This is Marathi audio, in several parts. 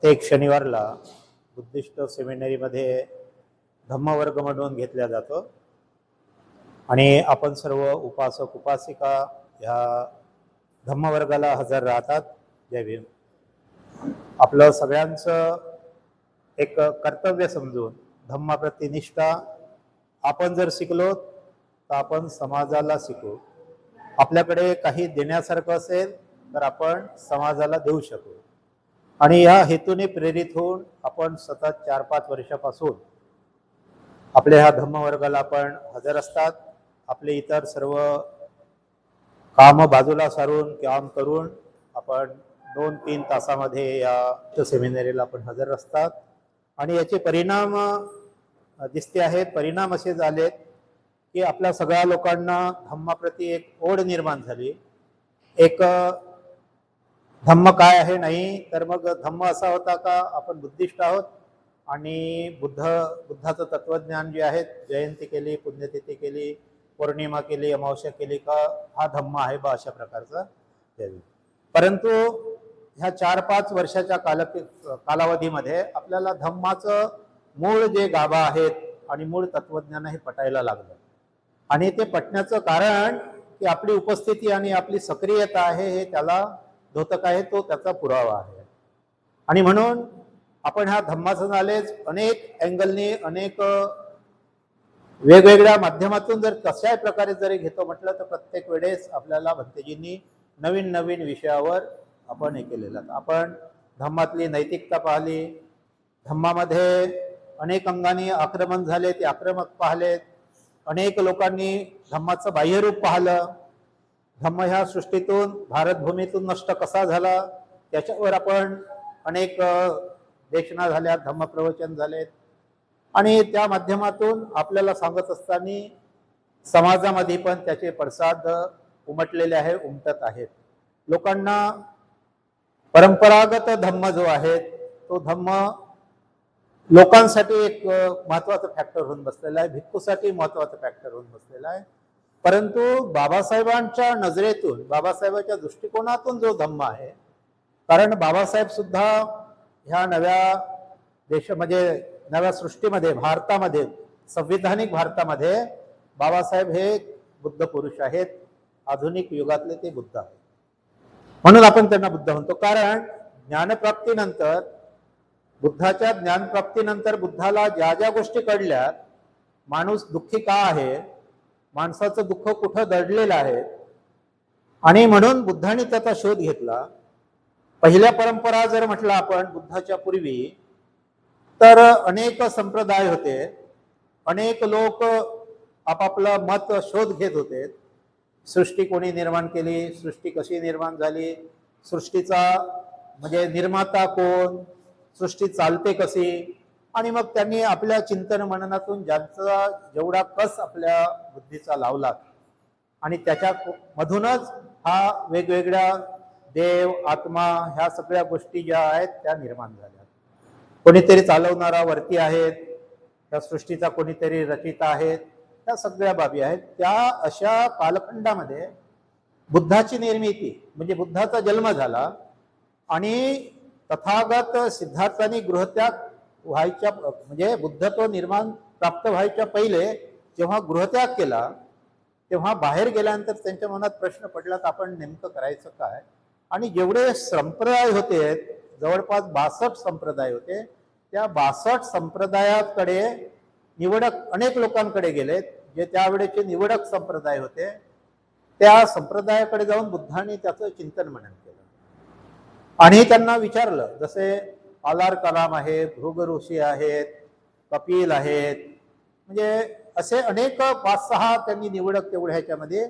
प्रत्येक शनिवारला बुद्धिस्ट सेमिनरीमध्ये धम्मवर्ग म्हणून घेतला जातो आणि आपण सर्व उपासक उपासिका ह्या धम्मवर्गाला हजर राहतात. जय भीम. आपलं सगळ्यांचं एक कर्तव्य समजून धम्माप्रती निष्ठा आपण जर शिकलो तर आपण समाजाला शिकू. आपल्याकडे काही देण्यासारखं असेल तर आपण समाजाला देऊ शकू. आणि या हेतूने प्रेरित होऊन आपण सतत 4-5 वर्षापासून आपल्या ह्या धम्मवर्गाला आपण हजर असतात. आपले इतर सर्व काम बाजूला सारून काम करून आपण 2-3 तासामध्ये या सेमिनरीला आपण हजर असतात. आणि याचे परिणाम दिसते आहेत. परिणाम असे झालेत की आपल्या सगळ्या लोकांना धम्माप्रती एक ओढ निर्माण झाली. एक धम्म काय आहे नाही तर मग धम्म असा होता का आपण बुद्धिस्ट आहोत आणि बुद्धाचं तत्वज्ञान जे आहे, जयंती केली, पुण्यतिथी केली, पौर्णिमा केली, अमावस्या केली का हा धम्म आहे बा, अशा प्रकारचा. परंतु ह्या 4-5 वर्षाच्या कालावधीमध्ये आपल्याला धम्माचं मूळ जे गाभा आहेत आणि मूळ तत्वज्ञान हे पटायला लागलं. आणि ते पटण्याचं कारण की आपली उपस्थिती आणि आपली सक्रियता आहे हे त्याला द्योतक आहे, तो त्याचा पुरावा आहे. आणि म्हणून आपण ह्या धम्माचं नॉलेज अनेक अँगलनी अनेक वेगवेगळ्या माध्यमातून जर कशाही प्रकारे जरी घेतो म्हटलं तर प्रत्येक वेळेस आपल्याला भक्तजींनी नवीन नवीन विषयावर आपण हे केलेलं. आपण धम्मातली नैतिकता पाहिली, धम्मामध्ये अनेक अंगाने आक्रमण झाले ते आक्रमक पाहिलेत, अनेक लोकांनी धम्माचं बाह्यरूप पाहिलं, धम्म ह्या सृष्टीतून भारतभूमीतून नष्ट कसा झाला त्याच्यावर आपण अनेक देशना झाल्या, धम्मप्रवचन झालेत. आणि त्या माध्यमातून आपल्याला सांगत असताना समाजामध्ये पण त्याचे पडसाद उमटलेले आहे, उमटत आहेत. लोकांना परंपरागत धम्म जो आहे तो धम्म लोकांसाठी एक महत्वाचं फॅक्टर होऊन बसलेला आहे, भिक्खूसाठी महत्वाचं फॅक्टर होऊन बसलेला आहे. परंतु बाबासाहेबांच्या नजरेतून, बाबासाहेबांच्या दृष्टिकोनातून जो धम्म आहे, कारण बाबासाहेब सुद्धा ह्या नव्या म्हणजे नव्या सृष्टीमध्ये, भारतामध्ये, संविधानिक भारतामध्ये बाबासाहेब हे बुद्ध पुरुष आहेत. आधुनिक युगातले ते बुद्ध आहेत. म्हणून आपण त्यांना बुद्ध म्हणतो. कारण ज्ञानप्राप्तीनंतर, बुद्धाच्या ज्ञानप्राप्तीनंतर बुद्धाला ज्या ज्या गोष्टी कळल्या, माणूस दुःखी का आहे, माणसाचं दुःख कुठं दडलेलं आहे, आणि म्हणून बुद्धाने त्याचा शोध घेतला. पहिल्या परंपरा जर म्हटलं आपण बुद्धाच्या पूर्वी तर अनेक संप्रदाय होते, अनेक लोक आपापलं मत शोध घेत होते. सृष्टी कोणी निर्माण केली, सृष्टी कशी निर्माण झाली, सृष्टीचा म्हणजे निर्माता कोण, सृष्टी चालते कशी. आणि मग त्यांनी आपल्या चिंतन मननातून ज्यांचा जेवढा कस आपल्या बुद्धीचा लावला आणि त्याच्या मधूनच हा वेगवेगळ्या देव, आत्मा ह्या सगळ्या गोष्टी ज्या आहेत त्या निर्माण झाल्या. कोणीतरी चालवणारा वरती आहेत, त्या सृष्टीचा कोणीतरी रचिता आहेत, त्या सगळ्या बाबी आहेत. त्या अशा कालखंडामध्ये बुद्धाची निर्मिती म्हणजे बुद्धाचा जन्म झाला. आणि तथागत सिद्धार्थांनी गृहत्याग व्हायच्या म्हणजे बुद्धत्व निर्माण प्राप्त व्हायच्या पहिले जेव्हा गृहत्याग केला तेव्हा बाहेर गेल्यानंतर त्यांच्या मनात प्रश्न पडला तर आपण नेमकं करायचं काय. आणि जेवढे संप्रदाय होते, जवळपास 62 संप्रदाय होते, त्या 62 संप्रदायाकडे निवडक अनेक लोकांकडे गेलेत. जे त्यावेळेचे निवडक संप्रदाय होते त्या संप्रदायाकडे जाऊन बुद्धाने त्याचं चिंतन मनन केलं आणि त्यांना विचारलं. जसे आलार कलाम आहे, भृग ऋषी आहेत, कपिल आहेत, म्हणजे असे अनेक 5-6 त्यांनी निवडक तेवढ्या ह्याच्यामध्ये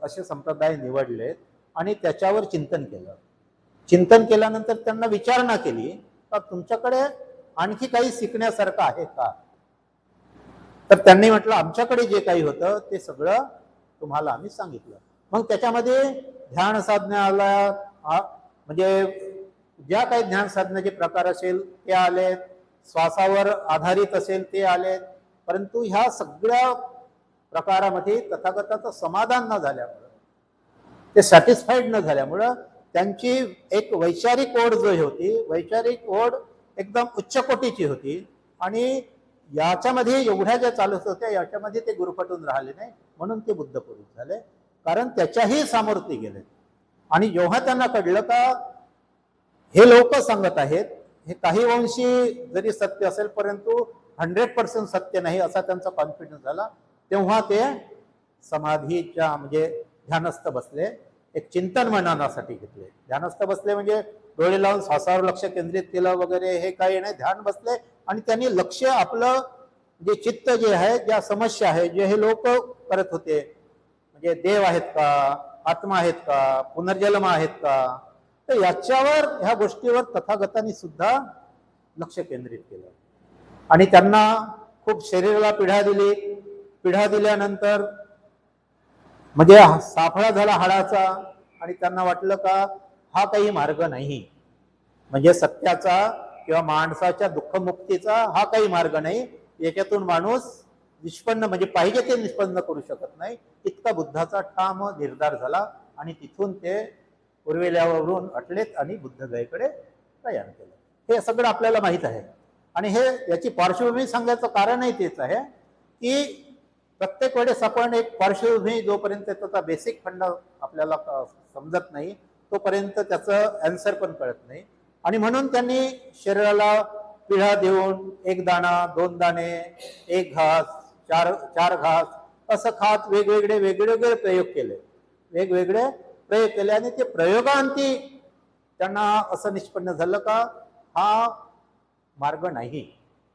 असे संप्रदाय निवडलेत आणि त्याच्यावर चिंतन केलं. चिंतन केल्यानंतर त्यांना विचारणा केली का तुमच्याकडे आणखी काही शिकण्यासारखं आहे का. तर त्यांनी म्हटलं आमच्याकडे जे काही होतं ते सगळं तुम्हाला आम्ही सांगितलं. मग त्याच्यामध्ये ध्यान साधण्याला म्हणजे ज्या काही ध्यान साधण्याचे प्रकार असेल ते आलेत, श्वासावर आधारित असेल ते आलेत. परंतु ह्या सगळ्या प्रकारामध्ये तथागताचं समाधान न झाल्यामुळं, ते सॅटिस्फाईड न झाल्यामुळं त्यांची एक वैचारिक ओढ जो होती, वैचारिक ओढ एकदम उच्च कोटीची होती आणि याच्यामध्ये एवढ्या ज्या चालत होत्या याच्यामध्ये ते गुरफटून राहिले नाही, म्हणून ते बुद्ध पुरुष झाले, कारण त्याच्याही समोर ते गेले. आणि जेव्हा त्यांना कळलं का हे लोक सांगत आहेत हे काही अंशी जरी सत्य असेल परंतु 100% सत्य नाही असा त्यांचा कॉन्फिडन्स झाला, तेव्हा ते समाधीच्या म्हणजे ध्यानस्थ बसले, एक चिंतन मननासाठी घेतले. ध्यानस्थ बसले म्हणजे डोळे लावून श्वासावर लक्ष केंद्रित केलं वगैरे हे काही नाही, ध्यान बसले आणि त्यांनी लक्ष आपलं जे चित्त जे आहे, ज्या समस्या आहे, जे हे लोक करत होते म्हणजे देव आहेत का, आत्मा आहेत का, पुनर्जन्म आहेत का, तर याच्यावर ह्या गोष्टीवर तथागतांनी सुद्धा लक्ष केंद्रित केलं. आणि त्यांना खूप शरीराला पिढा दिली. पिढा दिल्यानंतर म्हणजे साफळा झाला हाडाचा आणि त्यांना वाटलं का हा काही मार्ग नाही, म्हणजे सत्याचा किंवा माणसाच्या दुःखमुक्तीचा हा काही मार्ग नाही, याच्यातून माणूस निष्पन्न म्हणजे पाहिजे ते निष्पन्न करू शकत नाही, इतका बुद्धाचा ठाम निर्धार झाला. आणि तिथून ते उर्वेल्यावरून अटलेत आणि बुद्धगयेकडे प्रयाण केलं. हे सगळं आपल्याला माहित आहे. आणि हे याची पार्श्वभूमी सांगायचं कारणही तेच आहे की प्रत्येक वेळेस आपण एक पार्श्वभूमी जोपर्यंत त्याचा बेसिक फंड आपल्याला समजत नाही तोपर्यंत त्याचं आन्सर पण कळत नाही. आणि म्हणून त्यांनी शरीराला पिढा देऊन 1 दाणा 2 दाणे 1 घास 4 घास असं खात वेगवेगळे प्रयोग केले, वेगवेगळे प्रयोग केले. आणि ते प्रयोगांती त्यांना असं निष्पन्न झालं का हा मार्ग नाही,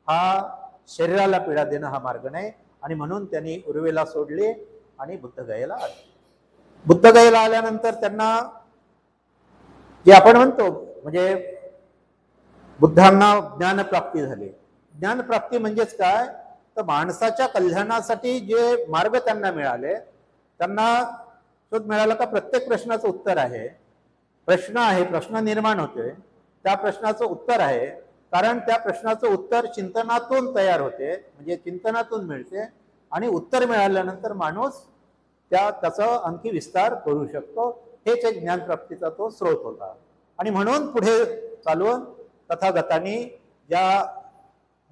हा शरीराला पीडा देणं हा मार्ग नाही. आणि म्हणून त्यांनी उर्वेला सोडले आणि बुद्धगयेला आले. बुद्धगयेला आल्यानंतर त्यांना जे आपण म्हणतो म्हणजे बुद्धांना ज्ञानप्राप्ती झाली. ज्ञानप्राप्ती म्हणजेच काय, तर माणसाच्या कल्याणासाठी जे मार्ग त्यांना मिळाले, त्यांना शोध मिळाला का प्रत्येक प्रश्नाचं उत्तर आहे. प्रश्न आहे, प्रश्न निर्माण होतोय, त्या प्रश्नाचं उत्तर आहे, कारण त्या प्रश्नाचं उत्तर चिंतनातून तयार होते, म्हणजे चिंतनातून मिळते. आणि उत्तर मिळाल्यानंतर माणूस त्याचा आणखी विस्तार करू शकतो. हेच एक ज्ञानप्राप्तीचा तो स्रोत होता. आणि म्हणून पुढे चालून तथागतांनी ज्या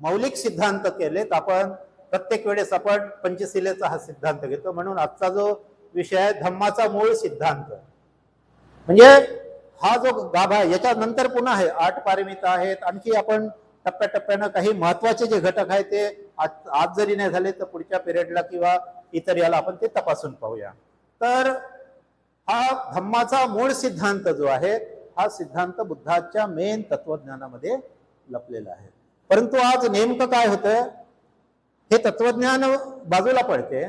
मौलिक सिद्धांत केलेत, आपण प्रत्येक वेळेस आपण पंचशिलेचा हा सिद्धांत घेतो, म्हणून आजचा जो विषय आहे धम्माचा मूळ सिद्धांत, म्हणजे हा जो गाभा आहे याच्यानंतर पुन्हा आहे 8 पारमिता आहेत, आणखी आपण टप्प्याटप्प्यानं काही महत्वाचे जे घटक आहेत ते आज जरी नाही झाले तर पुढच्या पिरियडला किंवा इतर याला आपण ते तपासून पाहूया. तर हा धम्माचा मूळ सिद्धांत जो आहे हा सिद्धांत बुद्धाच्या मेन तत्वज्ञानामध्ये लपलेला आहे. परंतु आज नेमकं काय होतंय, हे तत्वज्ञान बाजूला पडते,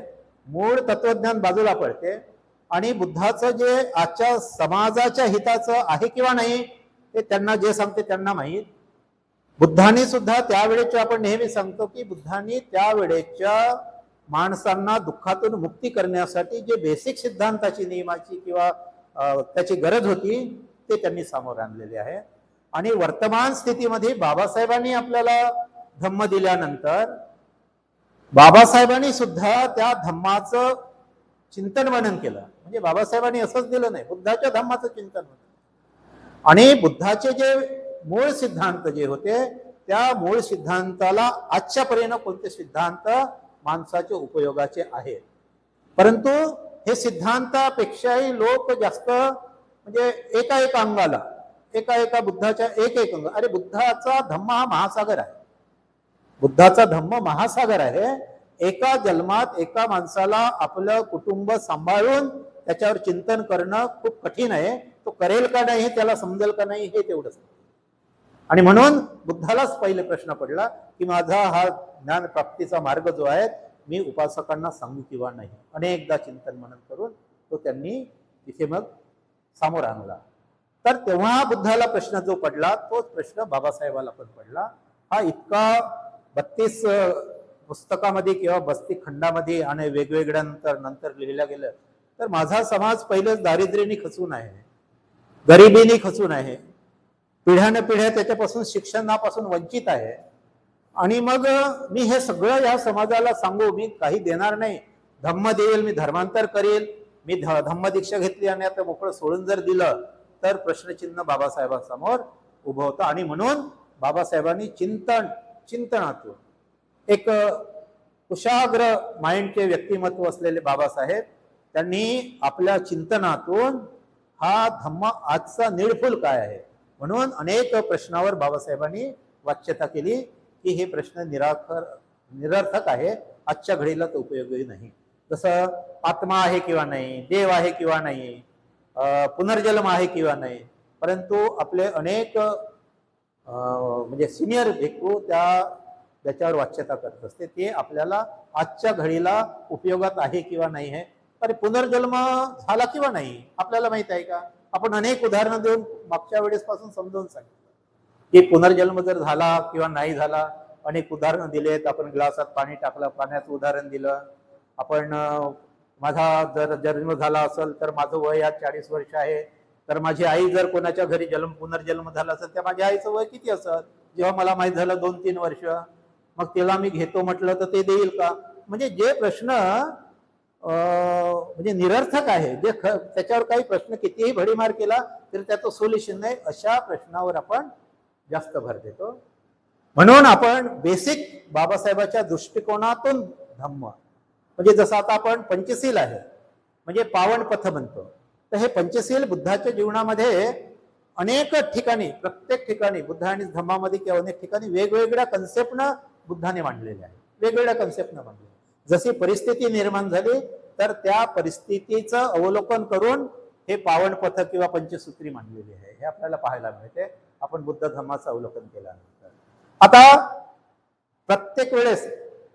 मूळ तत्वज्ञान बाजूला पडते आणि बुद्धाचं जे आजच्या समाजाच्या हिताचं आहे किंवा नाही ते त्यांना जे सांगते त्यांना माहीत. बुद्धांनी सुद्धा त्यावेळेचे आपण नेहमी सांगतो की बुद्धांनी त्यावेळेच्या माणसांना दुःखातून मुक्ती करण्यासाठी जे बेसिक सिद्धांताची नियमाची किंवा त्याची गरज होती ते त्यांनी समोर आणलेले आहे. आणि वर्तमान स्थितीमध्ये बाबासाहेबांनी आपल्याला धम्म दिल्यानंतर बाबासाहेबांनी सुद्धा त्या धम्माचं चिंतन मनन केलं. म्हणजे बाबासाहेबांनी असंच दिलं नाही, बुद्धाच्या धम्माचं चिंतन मनन. आणि बुद्धाचे जे मूळ सिद्धांत जे होते त्या मूळ सिद्धांताला आजच्या पर्यंत कोणते सिद्धांत माणसाच्या उपयोगाचे आहेत, परंतु हे सिद्धांतापेक्षाही लोक जास्त म्हणजे एका अंगाला एका बुद्धाच्या एक अंग, अरे बुद्धाचा धम्म हा महासागर आहे, बुद्धाचा धम्म महासागर आहे. एका जन्मात एका माणसाला आपलं कुटुंब सांभाळून त्याच्यावर चिंतन करणं खूप कठीण आहे. तो करेल का नाही, त्याला समजेल का नाही हे तेवढंच. आणि म्हणून बुद्धालाच पहिले प्रश्न पडला की माझा हा ज्ञान प्राप्तीचा मार्ग जो आहे मी उपासकांना सांगू किंवा नाही. अनेकदा चिंतन मनन करून तो त्यांनी तिथे मग समोर आणला. तर तेव्हा बुद्धाला प्रश्न जो पडला तोच प्रश्न बाबासाहेबाला पण पडला. हा इतका 32 पुस्तकामध्ये किंवा 32 खंडामध्ये आणि वेगवेगळ्या नंतर लिहिलं गेलं. तर माझा समाज पहिलेच दारिद्र्याने खचून आहे, गरिबीने खचून आहे, पिढ्यानपिढ्या त्याच्यापासून शिक्षणापासून वंचित आहे. आणि मग मी हे सगळं या समाजाला सांगू, मी काही देणार नाही, धम्म देईल, मी धर्मांतर करेल, मी धम्म दीक्षा घेतली आणि आता मोकळं सोडून जर दिलं तर प्रश्नचिन्ह बाबासाहेबांसमोर उभं होतं. आणि म्हणून बाबासाहेबांनी चिंतनातून एक कुशाग्र माइंडचे व्यक्तिमत्व असलेले बाबासाहेब त्यांनी आपल्या चिंतनातून हा धम्म आजचा निळफुल काय आहे म्हणून अनेक प्रश्नावर बाबासाहेबांनी वाच्यता केली की हे प्रश्न निरर्थक आहे, आजच्या घडीला तो उपयोगी नाही. जसं आत्मा आहे किंवा नाही, देव आहे किंवा नाही, पुनर्जन्म आहे किंवा नाही. परंतु आपले अनेक म्हणजे सिनियर भिक्खू त्याच्यावर वाच्यता करत असते. ते आपल्याला आजच्या घडीला उपयोगात आहे किंवा नाही आहे. अरे पुनर्जन्म झाला किंवा नाही आपल्याला माहित आहे का? आपण अनेक उदाहरणं देऊन मागच्या वेळेस पासून समजावून सांगितलं की पुनर्जन्म जर झाला किंवा नाही झाला. अनेक उदाहरणं दिलेत. आपण ग्लासात पाणी टाकलं, पाण्याचं उदाहरण दिलं. आपण माझा जर जन्म झाला असेल तर माझं वय आज 40 वर्ष आहे, तर माझी आई जर कोणाच्या घरी पुनर्जन्म झाला असेल तर माझ्या आईचं वय किती असेल जेव्हा मला माहित झालं 2-3 वर्ष. मग तिला मी घेतो म्हटलं तर ते देईल का? म्हणजे जे प्रश्न म्हणजे निरर्थक आहे, जे त्याच्यावर काही प्रश्न कितीही भडीमार केला तरी त्याचं सोल्युशन नाही, अशा प्रश्नावर आपण जास्त भर देतो. म्हणून आपण बेसिक बाबासाहेबांच्या दृष्टिकोनातून धम्म म्हणजे जसं आता आपण पंचशील आहे म्हणजे पावन पथ म्हणतो, तर हे पंचशील बुद्धाच्या जीवनामध्ये अनेक ठिकाणी, प्रत्येक ठिकाणी बुद्ध आणि धम्मामध्ये किंवा अनेक ठिकाणी वेगवेगळ्या कन्सेप्टनं बुद्धाने मांडलेले आहे. वेगवेगळ्या कन्सेप्टनं मांडले. जशी परिस्थिती निर्माण झाली तर त्या परिस्थितीचं अवलोकन करून हे पावन पथ किंवा पंचसूत्री मांडलेली आहे. हे आपल्याला पाहायला मिळते आपण बुद्ध धम्माचं अवलोकन केल्यानंतर. आता प्रत्येक वेळेस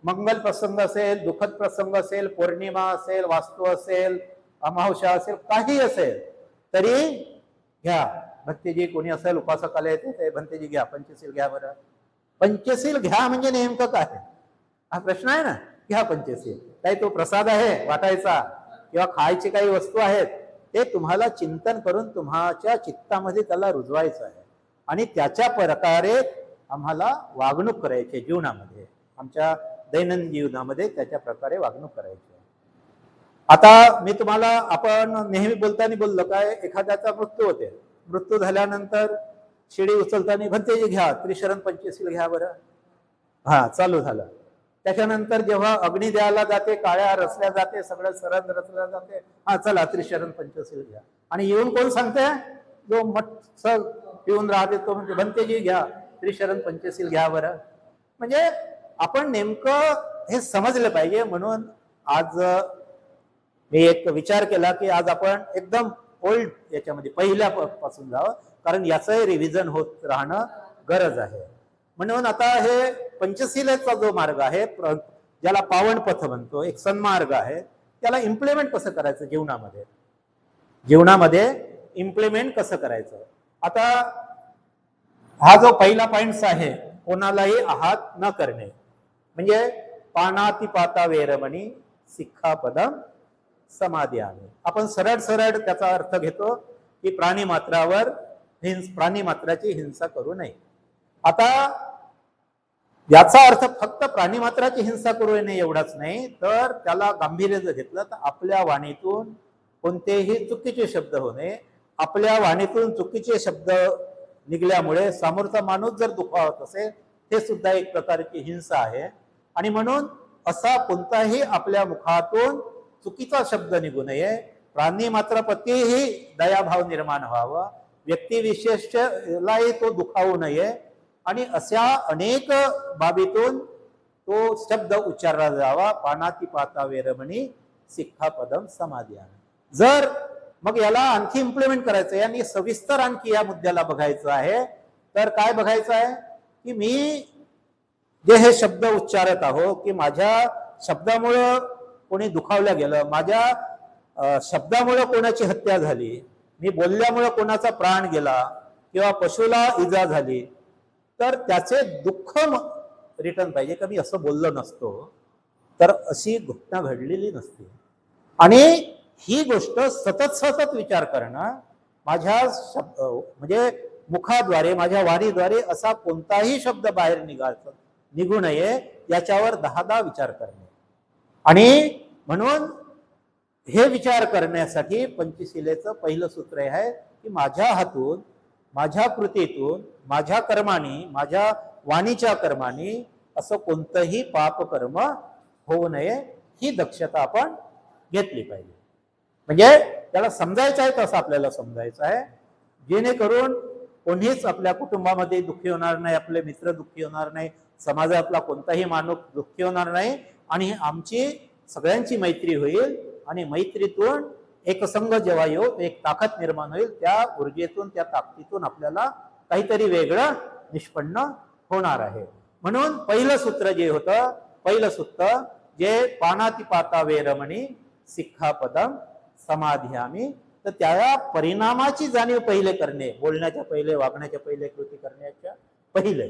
मंगल प्रसंग असेल, दुःखद प्रसंग असेल, पौर्णिमा असेल, वास्तू असेल, अमावस्या असेल, काही असेल तरी घ्या. भंतेजी कोणी असेल उपासकाला येते ते भंतेजी घ्या, पंचशील घ्या. बरं पंचशील घ्या म्हणजे नेमकं काय हा प्रश्न आहे ना. घ्या पंचशील. काही तो प्रसाद आहे वाटायचा किंवा खायची काही वस्तू आहेत ते तुम्हाला चिंतन करून तुमच्या चित्तामध्ये त्याला रुजवायचं आहे आणि त्याच्या प्रकारे आम्हाला वागणूक करायची जीवनामध्ये, आमच्या दैनंदिन जीवनामध्ये त्याच्या प्रकारे वागणूक करायची. आता मी तुम्हाला आपण नेहमी बोलताना बोललो काय, एखाद्याचा मृत्यू होते, मृत्यू झाल्यानंतर शिडी उचलताना भंतेजी घ्या, त्रिशरण पंचशील घ्या. बरं हा चालू झालं. त्याच्यानंतर जेव्हा अग्नी द्यायला जाते, काळ्या रचल्या जाते, सगळं सरळ रचल्या जाते, हा चला त्रिशरण पंचशील घ्या. आणि येऊन कोण सांगते, जो मठ पिऊन राहते तो म्हणजे भंतेजी घ्या, त्रिशरण पंचशील घ्या. बरं म्हणजे आपण नेमकं हे समजलं पाहिजे. म्हणून आज मी एक विचार केला की आज आपण एकदम ओल्ड याच्यामध्ये पहिल्यापासून जावं, कारण याचंही रिव्हिजन होत राहणं गरज आहे. म्हणून आता हे पंचशीलेचा जो मार्ग आहे ज्याला पावन पथ म्हणतो, एक सन्मार्ग आहे, त्याला इम्प्लिमेंट कसं करायचं जीवनामध्ये इम्प्लिमेंट कसं करायचं. आता हा जो पहिला पॉइंट आहे, कोणालाही आहात न करणे म्हणजे पानातिपाता वेरमणी सिक्खापदम समाधियामी. आपण सरळ सरळ त्याचा अर्थ घेतो की प्राणी मात्राची हिंसा करू नये. आता याचा अर्थ फक्त प्राणी मात्राची हिंसा करू नये एवढाच नाही, तर त्याला गांभीर्य जर घेतलं तर आपल्या वाणीतून कोणतेही चुकीचे शब्द होणे, आपल्या वाणीतून चुकीचे शब्द निघल्यामुळे समोरचा माणूस जर दुखावत असेल ते सुद्धा एक प्रकारची हिंसा आहे. आणि म्हणून असा कोणताही आपल्या मुखातून चुकीचा शब्द निघू नये. प्राणी मात्राप्रतीही दयाभाव निर्माण व्हावा, व्यक्तिविशेषलाही तो दुखावू नये आणि अशा अनेक बाबीतून तो शब्द उच्चारला जावा. पानातिपाता वेरमणी सिक्खापदम समाधियामी. जर मग याला आणखी इम्प्लिमेंट करायचं आणि सविस्तर आणखी या मुद्द्याला बघायचं आहे, तर काय बघायचं आहे की मी जे हे शब्द उच्चारत आहो की माझ्या शब्दामुळं कोणी दुखावलं गेलं, माझ्या शब्दामुळे कोणाची हत्या झाली, मी बोलल्यामुळे कोणाचा प्राण गेला किंवा पशुला इजा झाली, तर त्याचे दुःख रिटर्न पाहिजे का मी असं बोललो नसतो तर अशी घटना घडलेली नसते. आणि ही गोष्ट सतत विचार करणं, माझ्या शब्द म्हणजे मुखाद्वारे माझ्या वाणीद्वारे असा कोणताही शब्द बाहेर निघू नये याच्यावर 10 विचार करणे. आणि म्हणून हे विचार करण्यासाठी पंचशिलेचं पहिलं सूत्र आहे की माझ्या हातून, माझ्या कृतीतून, माझ्या कर्माने, माझ्या वाणीच्या कर्माने असं कोणतंही पाप कर्म होऊ नये, ही दक्षता आपण घेतली पाहिजे. म्हणजे त्याला समजायचं आहे तसं आपल्याला समजायचं आहे, जेणेकरून कोणीच आपल्या कुटुंबामध्ये दुःखी होणार नाही, आपले मित्र दुःखी होणार नाही, समाजातला कोणताही माणूस दुःखी होणार नाही, आणि आमची सगळ्यांची मैत्री होईल, आणि मैत्रीतून एकसंग जेव्हा येऊ एक ताकद निर्माण होईल, त्या ऊर्जेतून, त्या ताकदीतून आपल्याला काहीतरी वेगळं निष्पन्न होणार आहे. म्हणून पहिलं सूत्र जे होतं, पहिलं सूत्र जे पाणातिपाता वेरमणी सिक्खापदम समाधियामी, तर त्या परिणामाची जाणीव पहिले करणे, बोलण्याच्या पहिले, वागण्याच्या पहिले, कृती करण्याच्या पहिले,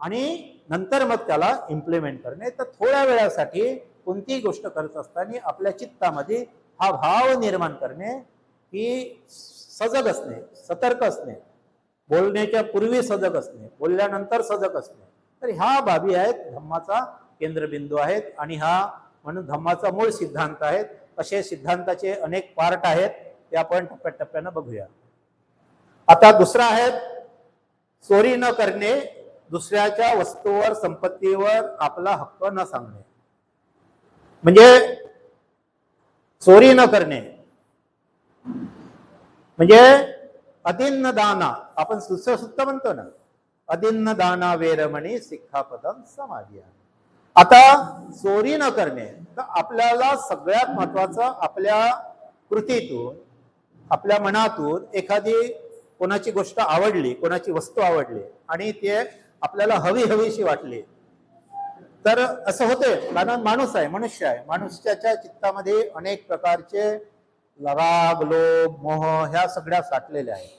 आणि नंतर मग त्याला इम्प्लिमेंट करणे. तर थोड्या वेळासाठी कोणतीही गोष्ट करत असताना आपल्या चित्तामध्ये हा भाव निर्माण करणे की सजग असणे, सतर्क असणे, बोलण्याच्या पूर्वी सजग असणे, बोलल्यानंतर सजग असणे. तर ह्या बाबी आहेत, धम्माचा केंद्रबिंदू आहेत, आणि हा म्हणून धम्माचा मूळ सिद्धांत आहेत. असे सिद्धांताचे अनेक पार्ट आहेत, ते आपण टप्प्याटप्प्यानं बघूया. आता दुसरा आहे चोरी न करणे, दुसऱ्याच्या वस्तूवर, संपत्तीवर आपला हक्क न सांगणे. म्हणजे चोरी न करणे म्हणजे अदिन्न दाना, आपण सुत्त म्हणतो ना, अदिन्न दाना वेरमणी सिक्खापदम समाधियामी. आता चोरी न करणे, तर आपल्याला सगळ्यात महत्वाचं आपल्या कृतीतून, आपल्या मनातून एखादी कोणाची गोष्ट आवडली, कोणाची वस्तू आवडली, आणि ते आपल्याला हवीशी वाटली, तर असं होते, कारण माणूस आहे, मनुष्य आहे, मनुष्याच्या चित्तामध्ये अनेक प्रकारचे राग, लोभ, मोह ह्या सगळ्या साठलेल्या आहेत,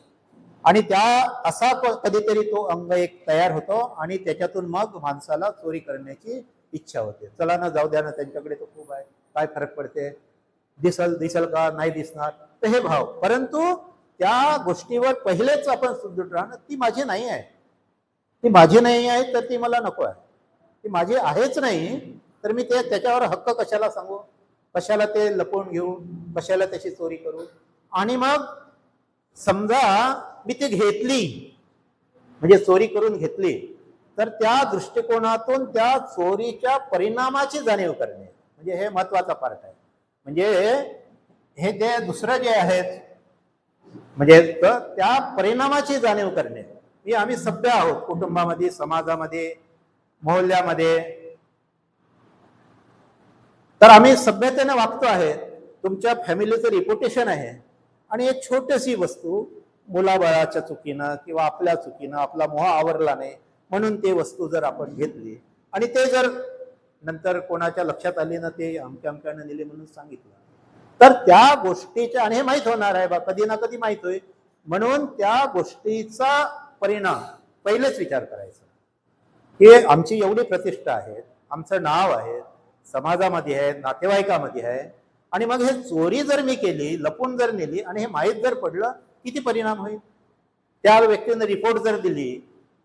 आणि त्या असा कधीतरी तो अंग एक तयार होतो, आणि त्याच्यातून मग माणसाला चोरी करण्याची इच्छा होते. चला ना, जाऊ द्या ना, त्यांच्याकडे तो खूप आहे, काय फरक पडते, दिसल का, नाही दिसणार, तर हे भाव. परंतु त्या गोष्टीवर पहिलेच आपण सुदृढ राहणं, ती माझी नाही आहे, ती माझी नाही आहे, तर ती मला नको आहे, ती माझी आहेच नाही, तर मी त्याच्यावर हक्क कशाला सांगू, कशाला ते लपवून घेऊ, कशाला त्याची चोरी करू. आणि मग समजा मी ते घेतली, म्हणजे चोरी करून घेतली, तर त्या दृष्टिकोनातून त्या चोरीच्या परिणामाची जाणीव करणे, म्हणजे हे महत्वाचा पार्ट आहे. म्हणजे हे जे दुसरं जे आहेत, म्हणजे त्या परिणामाची जाणीव करणे. ही आम्ही सभ्य आहोत, कुटुंबामध्ये, समाजामध्ये, मोहल्ल्यामध्ये, तर आम्ही सभ्यतेने वागतो आहे. तुमच्या फॅमिलीचं रिपोर्टेशन आहे, आणि एक छोटीशी वस्तू मुलाबाळाच्या चुकीनं किंवा आपल्या चुकीनं, आपला मोह आवरला नाही म्हणून ते वस्तू जर आपण घेतली, आणि ते जर नंतर कोणाच्या लक्षात आली ना, ते अमक्यानं दिले म्हणून सांगितलं, तर त्या गोष्टीच्या, आणि हे माहीत होणार आहे बा, कधी ना कधी माहीत होईल, म्हणून त्या गोष्टीचा परिणाम पहिलेच विचार करायचा. हे आमची एवढी प्रतिष्ठा आहे, आमचं नाव आहे, समाजामध्ये आहे, नातेवाईकामध्ये आहे, आणि मग हे चोरी जर मी केली, लपून जर नेली, आणि हे माहीत जर पडलं, किती परिणाम होईल. त्या व्यक्तीने रिपोर्ट जर दिली,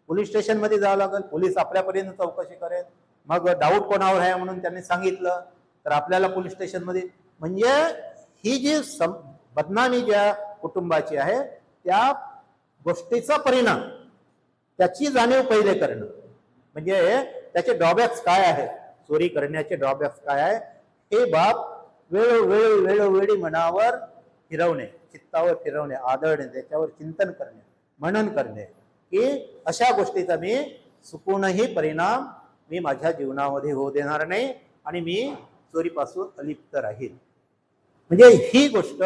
पोलीस स्टेशनमध्ये जावं लागेल, पोलीस आपल्यापर्यंत चौकशी करेल, मग डाऊट कोणावर आहे म्हणून त्यांनी सांगितलं, तर आपल्याला पोलीस स्टेशनमध्ये, म्हणजे ही जी बदनामी ज्या कुटुंबाची आहे, त्या गोष्टीचा परिणाम, त्याची जाणीव पहिले करणं, म्हणजे त्याचे ड्रॉबॅक्स काय आहेत, चोरी करण्याचे ड्रॉबॅक्स काय आहे, हे बाब वेळोवेळी मनावर फिरवणे, चित्तावर फिरवणे, आदळणे, त्याच्यावर चिंतन करणे, मनन करणे, की अशा गोष्टीचा मी चुकूनही परिणाम मी माझ्या जीवनामध्ये होऊ देणार नाही, आणि मी चोरीपासून अलिप्त राहील. म्हणजे ही गोष्ट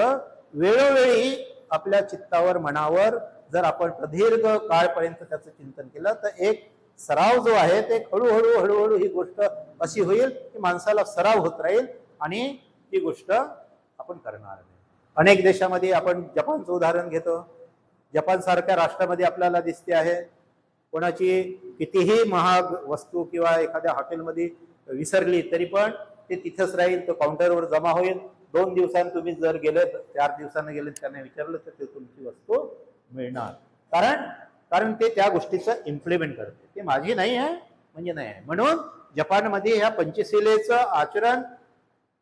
वेळोवेळी आपल्या चित्तावर, मनावर जर आपण प्रदीर्घ काळपर्यंत त्याचं चिंतन केलं, तर एक सराव जो आहे, ते हळूहळू ही गोष्ट अशी होईल की माणसाला सराव होत राहील, आणि ती गोष्ट आपण करणार नाही. अनेक देशामध्ये आपण जपानचं उदाहरण घेतो, जपान सारख्या राष्ट्रामध्ये आपल्याला दिसते आहे, कोणाची कितीही महाग वस्तू किंवा एखाद्या हॉटेलमध्ये विसरली तरी पण ते तिथंच राहील, तो काउंटरवर जमा होईल. 2 दिवसांनी तुम्ही जर गेले, 4 दिवसांनी गेले, त्यांना विचारलं तर ते तुमची वस्तू मिळणार, कारण ते त्या गोष्टीचं इम्प्लिमेंट करते. ते माझी नाही आहे म्हणजे नाही आहे. म्हणून जपानमध्ये ह्या पंचशिलेचं आचरण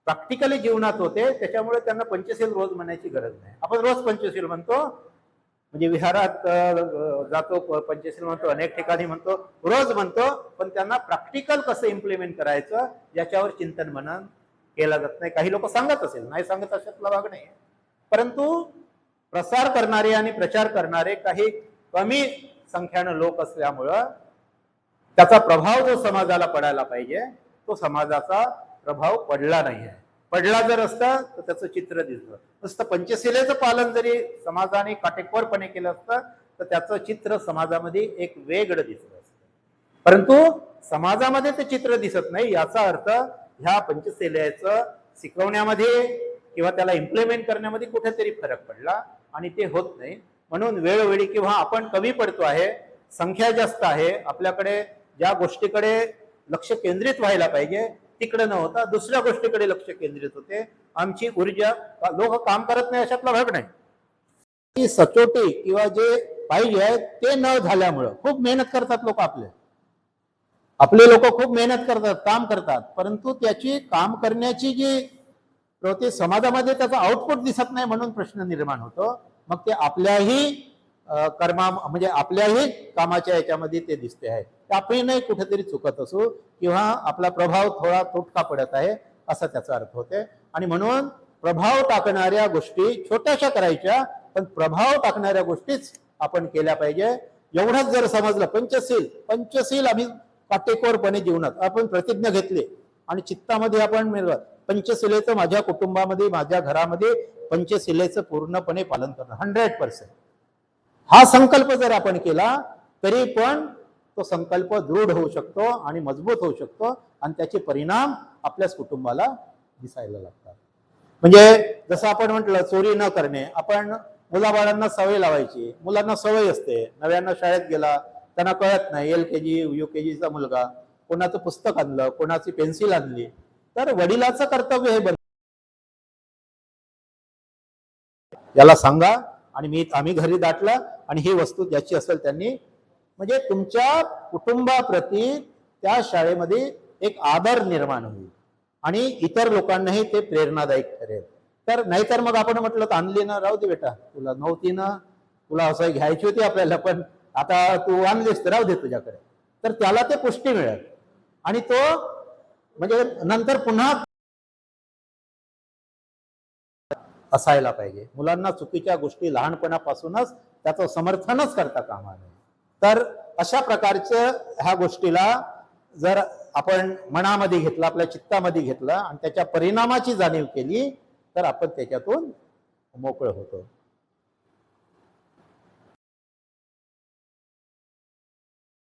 प्रॅक्टिकली जीवनात होते, त्याच्यामुळे त्यांना पंचशील रोज म्हणायची गरज नाही. आपण रोज पंचशील म्हणतो, म्हणजे विहारात जातो, पंचशील म्हणतो, अनेक ठिकाणी म्हणतो, रोज म्हणतो, पण त्यांना प्रॅक्टिकल कसं इम्प्लिमेंट करायचं याच्यावर चिंतन मनन केलं जात नाही. काही लोक सांगत असेल, नाही सांगत अशातला भाग नाही, परंतु प्रसार करणारे आणि प्रचार करणारे काही कमी संख्यानं लोक असल्यामुळं त्याचा प्रभाव जो समाजाला पडायला पाहिजे तो समाजाचा प्रभाव पडला नाही आहे. पडला जर असता तर त्याचं चित्र दिसतं. नुसतं पंचशिलेचं पालन जरी समाजाने काटेकोरपणे केलं असतं तर त्याचं चित्र समाजामध्ये एक वेगळं दिसत असतं. परंतु समाजामध्ये ते चित्र दिसत नाही, याचा अर्थ ह्या पंचशिलेचं शिकवण्यामध्ये किंवा त्याला इम्प्लिमेंट करण्यामध्ये कुठेतरी फरक पडला आणि ते होत नाही. म्हणून वेळोवेळी किंवा आपण कमी पडतो आहे, संख्या जास्त आहे, आपल्याकडे ज्या गोष्टीकडे लक्ष केंद्रित व्हायला पाहिजे तिकडे न होता दुसऱ्या गोष्टीकडे लक्ष केंद्रित होते. आमची ऊर्जा, लोक काम करत नाही अशातला भाग नाही. ती सचोटी किंवा जे पाहिजे ते न झाल्यामुळं खूप मेहनत करतात लोक, आपले लोक खूप मेहनत करतात, काम करतात, परंतु त्याची काम करण्याची जी समाजामध्ये त्याचा आउटपुट दिसत नाही म्हणून प्रश्न निर्माण होतो. मग ते आपल्याही कर्मा म्हणजे आपल्याही कामाच्या याच्यामध्ये ते दिसते आहे. आपणही कुठेतरी चुकत असू किंवा आपला प्रभाव थोडा तुटका पडत आहे असा त्याचा अर्थ होते. आणि म्हणून प्रभाव टाकणाऱ्या गोष्टी छोट्याशा करायच्या, पण प्रभाव टाकणाऱ्या गोष्टीच आपण केल्या पाहिजे. एवढंच जर समजलं, पंचशील आम्ही काटेकोरपणे जीवनात आपण प्रतिज्ञा घेतली आणि चित्तामध्ये आपण पंचशिलेचं माझ्या कुटुंबामध्ये, माझ्या घरामध्ये पंचशिलेचं पूर्णपणे पालन करणं 100%, हा संकल्प जर आपण केला तरी पण तो संकल्प दृढ होऊ शकतो आणि मजबूत होऊ शकतो आणि त्याचे परिणाम आपल्याच कुटुंबाला दिसायला लागतात. म्हणजे जसं आपण म्हटलं, चोरी न करणे, आपण मुलाबाळांना सवय लावायची. मुलांना सवय असते, नव्यानं शाळेत गेला त्यांना कळत नाही, LKG UKGचा मुलगा कोणाचं पुस्तक आणलं, कोणाची पेन्सिल आणली, तर वडिलाचं कर्तव्य हे बन याला सांगा आणि आम्ही घरी दाटलं आणि ही वस्तू ज्याची असेल त्यांनी, म्हणजे तुमच्या कुटुंबाप्रती त्या शाळेमध्ये एक आदर निर्माण होईल आणि इतर लोकांनाही ते प्रेरणादायक ठरेल. तर नाहीतर मग आपण म्हटलं तर आणली ना, राहू दे बेटा, तुला नव्हती ना, तुला असं घ्यायची होती आपल्याला, पण आता तू आणलीस तर राहू दे तुझ्याकडे, तर त्याला ते पुष्टी मिळेल आणि तो म्हणजे नंतर पुन्हा असायला पाहिजे. मुलांना चुकीच्या गोष्टी लहानपणापासूनच त्याचं समर्थनच करता कामा नये. तर अशा प्रकारच्या ह्या गोष्टीला जर आपण मनामध्ये घेतलं, आपल्या चित्तामध्ये घेतलं आणि त्याच्या परिणामाची जाणीव केली तर आपण त्याच्यातून मोकळं होतो.